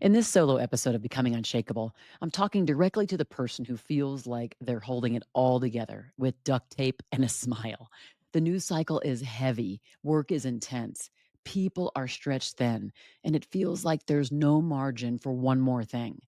In this solo episode of Becoming Unshakable, I'm talking directly to the person who feels like they're holding it all together with duct tape and a smile. The news cycle is heavy, work is intense, people are stretched thin, and it feels like there's no margin for one more thing.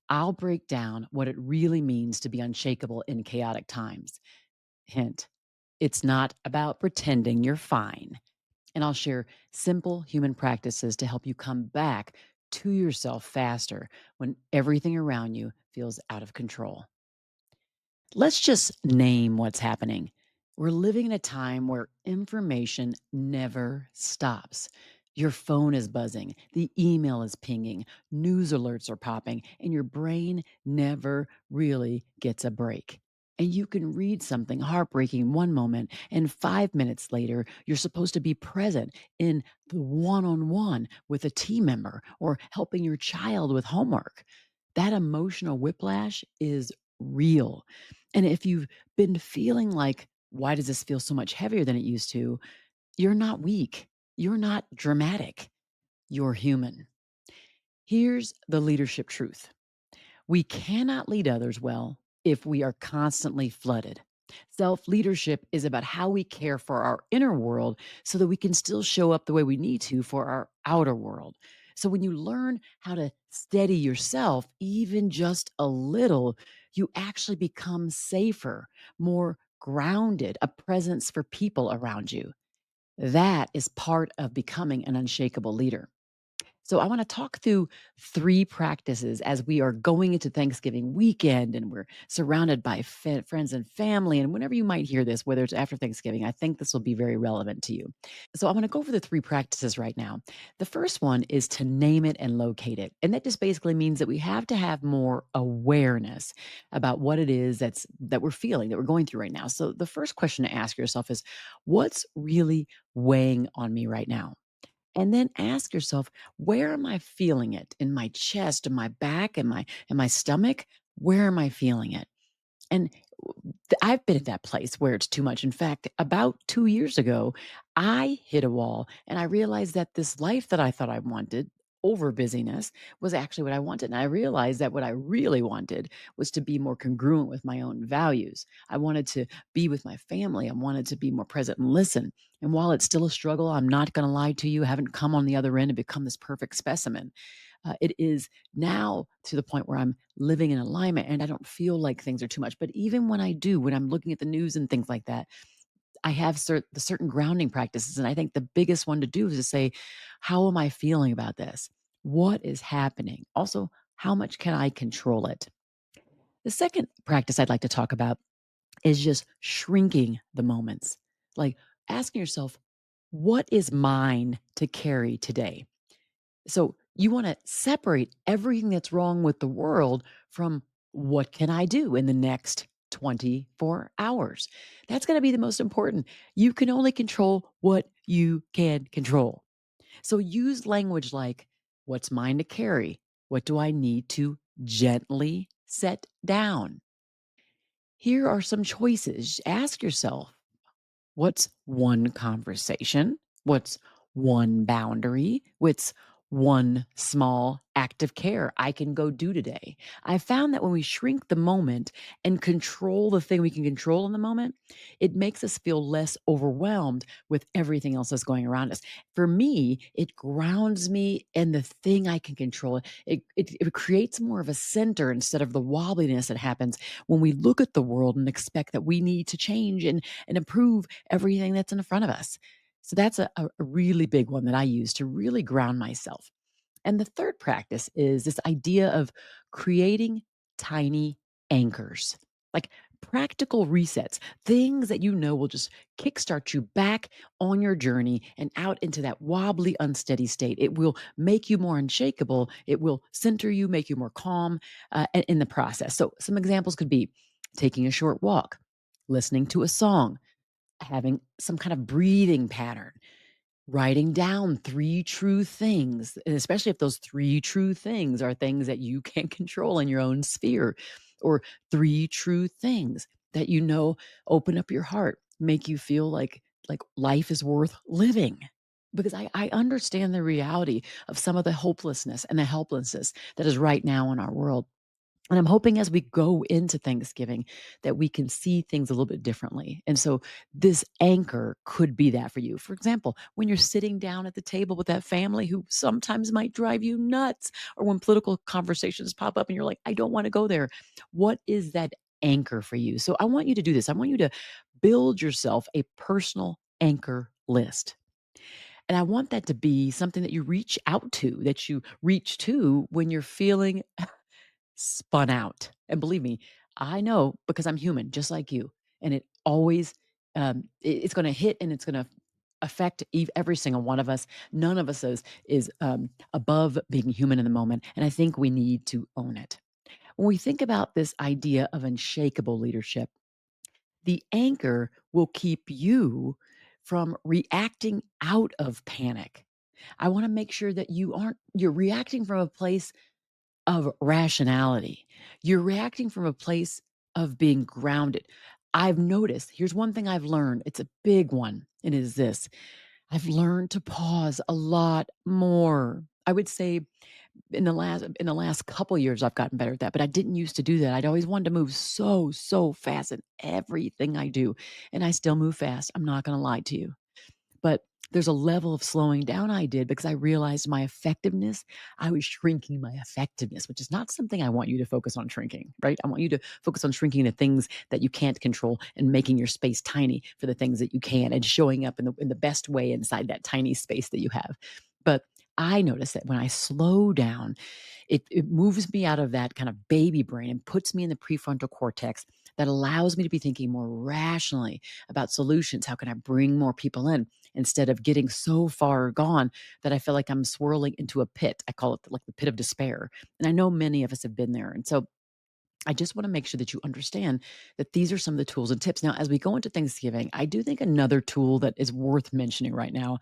I'll break down what it really means to be unshakable in chaotic times. Hint, it's not about pretending you're fine, and I'll share simple human practices to help you come back to yourself faster when everything around you feels out of control. Let's just name what's happening. We're living in a time where information never stops. Your phone is buzzing, the email is pinging, news alerts are popping, and your brain never really gets a break. And you can read something heartbreaking one moment, and 5 minutes later, you're supposed to be present in the one on one with a team member or helping your child with homework. That emotional whiplash is real. And if you've been feeling like, why does this feel so much heavier than it used to? You're not weak. You're not dramatic. You're human. Here's the leadership truth: we cannot lead others well if we are constantly flooded. Self leadership is about how we care for our inner world so that we can still show up the way we need to for our outer world. So, when you learn how to steady yourself, even just a little, you actually become safer, more grounded, a presence for people around you. That is part of becoming an unshakable leader. So I want to talk through three practices as we are going into Thanksgiving weekend and we're surrounded by friends and family. And whenever you might hear this, whether it's after Thanksgiving, I think this will be very relevant to you. So I'm going to go over the three practices right now. The first one is to name it and locate it. And that just basically means that we have to have more awareness about what it is that we're feeling, that we're going through right now. So the first question to ask yourself is, what's really weighing on me right now? And then ask yourself, where am I feeling it? In my chest, in my back, in my stomach? Where am I feeling it? And I've been at that place where it's too much. In fact, about 2 years ago, I hit a wall and I realized that this life that I thought I wanted, over busyness, was actually what I wanted. And I realized that what I really wanted was to be more congruent with my own values. I wanted to be with my family. I wanted to be more present and listen. And while it's still a struggle, I'm not going to lie to you, I haven't come on the other end and become this perfect specimen. It is now to the point where I'm living in alignment and I don't feel like things are too much. But even when I do, when I'm looking at the news and things like that, I have the certain grounding practices. And I think the biggest one to do is to say, how am I feeling about this? What is happening? Also, how much can I control it? The second practice I'd like to talk about is just shrinking the moments. Like asking yourself, what is mine to carry today? So you want to separate everything that's wrong with the world from what can I do in the next 24 hours? That's going to be the most important. You can only control what you can control. So use language like, what's mine to carry? What do I need to gently set down? Here are some choices. Ask yourself, what's one conversation? What's one boundary? What's one small act of care I can go do today? I found that when we shrink the moment and control the thing we can control in the moment, it makes us feel less overwhelmed with everything else that's going around us. For me, it grounds me in the thing I can control. It creates more of a center instead of the wobbliness that happens when we look at the world and expect that we need to change and improve everything that's in front of us. So that's a really big one that I use to really ground myself. And the third practice is this idea of creating tiny anchors, like practical resets, things that you know will just kickstart you back on your journey and out into that wobbly, unsteady state. It will make you more unshakable. It will center you, make you more calm in the process. So, some examples could be taking a short walk, listening to a song, having some kind of breathing pattern, writing down three true things, and especially if those three true things are things that you can control in your own sphere, or three true things that you know open up your heart, make you feel like life is worth living. because I understand the reality of some of the hopelessness and the helplessness that is right now in our world. And I'm hoping as we go into Thanksgiving that we can see things a little bit differently. And so this anchor could be that for you. For example, when you're sitting down at the table with that family who sometimes might drive you nuts, or when political conversations pop up and you're like, I don't want to go there. What is that anchor for you? So I want you to do this. I want you to build yourself a personal anchor list. And I want that to be something that you reach out to, that you reach to when you're feeling spun out. And believe me, I know because I'm human just like you. And it always it's going to hit and it's going to affect every single one of us. None of us is above being human in the moment. And I think we need to own it. When we think about this idea of unshakable leadership, the anchor will keep you from reacting out of panic. I want to make sure that you're reacting from a place of rationality. You're reacting from a place of being grounded. I've noticed, here's one thing I've learned. It's a big one, and it is this. I've learned to pause a lot more. I would say in the last couple years I've gotten better at that, but I didn't used to do that. I'd always wanted to move so fast in everything I do, and I still move fast. I'm not going to lie to you. But there's a level of slowing down I did because I realized my effectiveness, I was shrinking my effectiveness, which is not something I want you to focus on shrinking, right? I want you to focus on shrinking the things that you can't control and making your space tiny for the things that you can and showing up in the best way inside that tiny space that you have. But I notice that when I slow down, it moves me out of that kind of baby brain and puts me in the prefrontal cortex that allows me to be thinking more rationally about solutions. How can I bring more people in instead of getting so far gone that I feel like I'm swirling into a pit? I call it like the pit of despair. And I know many of us have been there. And so I just want to make sure that you understand that these are some of the tools and tips. Now, as we go into Thanksgiving, I do think another tool that is worth mentioning right now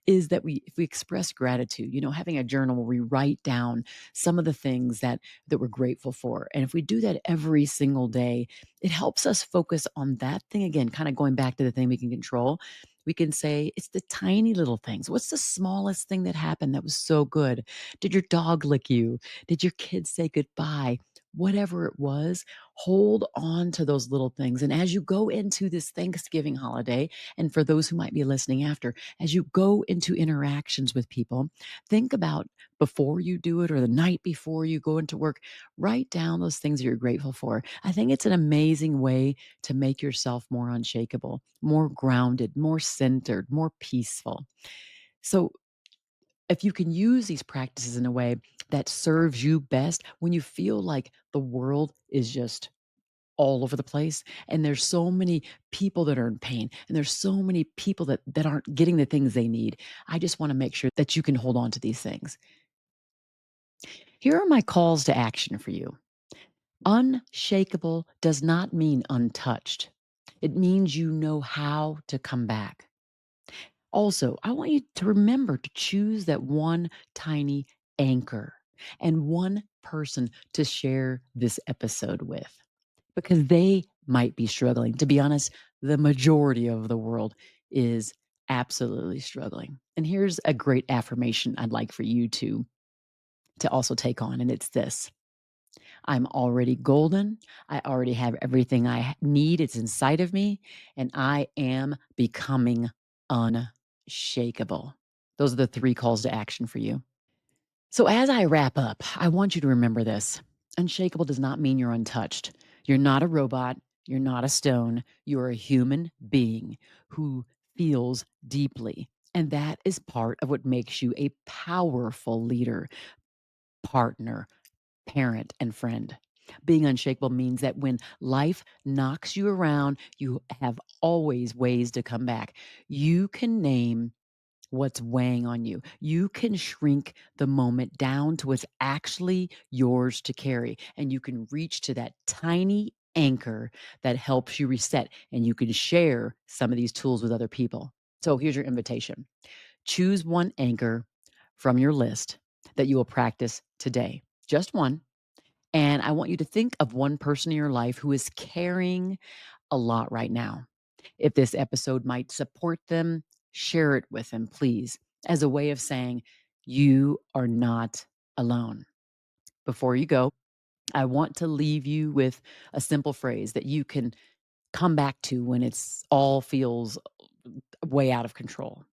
is that if we express gratitude, having a journal where we write down some of the things that we're grateful for. And if we do that every single day, it helps us focus on that thing again, kind of going back to the thing we can control. We can say it's the tiny little things. What's the smallest thing that happened that was so good? Did your dog lick you? Did your kids say goodbye? Whatever it was, hold on to those little things. And as you go into this Thanksgiving holiday, and for those who might be listening after, as you go into interactions with people, think about before you do it or the night before you go into work, write down those things that you're grateful for. I think it's an amazing way to make yourself more unshakable, more grounded, more centered, more peaceful. So, if you can use these practices in a way that serves you best when you feel like the world is just all over the place and there's so many people that are in pain and there's so many people that aren't getting the things they need, I just want to make sure that you can hold on to these things. Here are my calls to action for you. Unshakable does not mean untouched. It means you know how to come back. Also, I want you to remember to choose that one tiny anchor and one person to share this episode with because they might be struggling. To be honest, the majority of the world is absolutely struggling. And here's a great affirmation I'd like for you to also take on, and it's this. I'm already golden. I already have everything I need. It's inside of me, and I am becoming unshakable. Those are the three calls to action for you. So, as I wrap up, I want you to remember this. Unshakable does not mean you're untouched. You're not a robot. You're not a stone. You're a human being who feels deeply. And that is part of what makes you a powerful leader, partner, parent, and friend. Being unshakable means that when life knocks you around, you have always ways to come back. You can name what's weighing on you. You can shrink the moment down to what's actually yours to carry. And you can reach to that tiny anchor that helps you reset. And you can share some of these tools with other people. So here's your invitation. Choose one anchor from your list that you will practice today. Just one. And I want you to think of one person in your life who is carrying a lot right now. If this episode might support them, share it with them, please. as a way of saying, you are not alone. Before you go, I want to leave you with a simple phrase that you can come back to when it's all feels way out of control.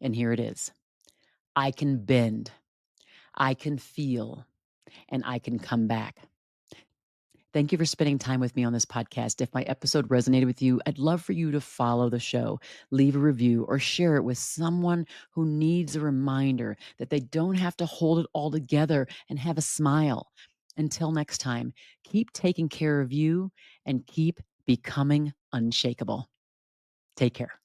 And here it is: I can bend, I can feel, and I can come back. Thank you for spending time with me on this podcast. If my episode resonated with you, I'd love for you to follow the show, leave a review, or share it with someone who needs a reminder that they don't have to hold it all together and have a smile. Until next time, keep taking care of you and keep becoming unshakable. Take care.